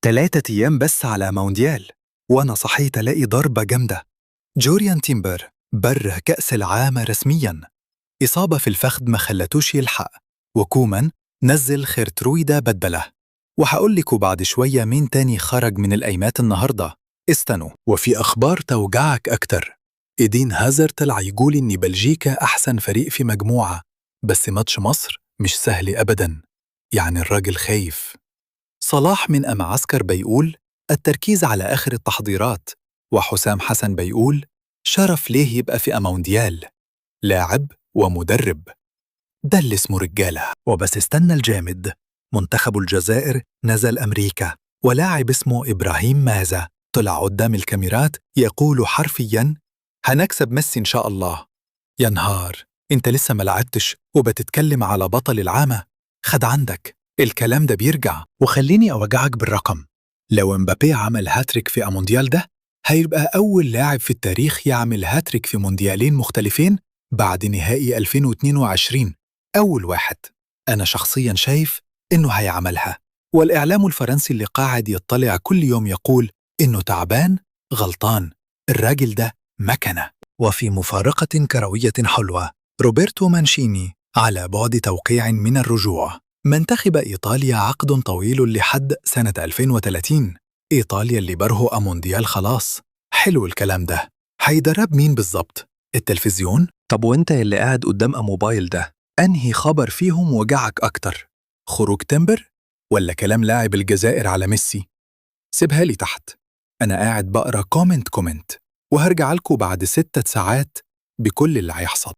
3 أيام بس على مونديال، وأنا صحيت ألاقي ضربة جامدة. جوريان تيمبر بره كأس العالم رسمياً. إصابة في الفخذ ما خلتوش يلحق، وكومان نزل خيرترويدا بدله. وهقول لكم بعد شوية مين تاني خرج من الأيمات النهاردة. استنوا. وفي أخبار توجعك أكتر. إيدين هازارد طلع يقول إن بلجيكا أحسن فريق في مجموعة، بس ماتش مصر مش سهل أبداً، يعني الراجل خايف. صلاح من معسكر بيقول التركيز على آخر التحضيرات، وحسام حسن بيقول شرف ليه يبقى في مونديال، لاعب ومدرب، ده اللي اسمه رجالة. وبس استنى الجامد، منتخب الجزائر نزل أمريكا، ولاعب اسمه إبراهيم مازا طلع قدام الكاميرات يقول حرفياً هنكسب ميسي إن شاء الله. يا نهار، انت لسه ما لعبتش وبتتكلم على بطل العامة؟ خد عندك، الكلام ده بيرجع. وخليني أوجعك بالرقم، لو امبابي عمل هاتريك في المونديال ده، هيبقى أول لاعب في التاريخ يعمل هاتريك في مونديالين مختلفين بعد نهائي 2022. أول واحد. أنا شخصياً شايف إنه هيعملها، والإعلام الفرنسي اللي قاعد يطلع كل يوم يقول إنه تعبان غلطان، الراجل ده مكنة. وفي مفارقة كروية حلوة، روبرتو مانشيني على بعد توقيع من الرجوع. منتخب إيطاليا عقد طويل لحد سنة 2030. إيطاليا اللي برهو مونديال خلاص. حلو الكلام ده. هيدرب مين بالظبط؟ التلفزيون؟ طب وانت اللي قاعد قدام موبايل ده، أنهي خبر فيهم وجعك أكتر؟ خروج تمبر؟ ولا كلام لاعب الجزائر على ميسي؟ سيبها لي تحت، أنا قاعد بقرأ كومنت وهرجع لكم بعد 6 ساعات بكل اللي هيحصل.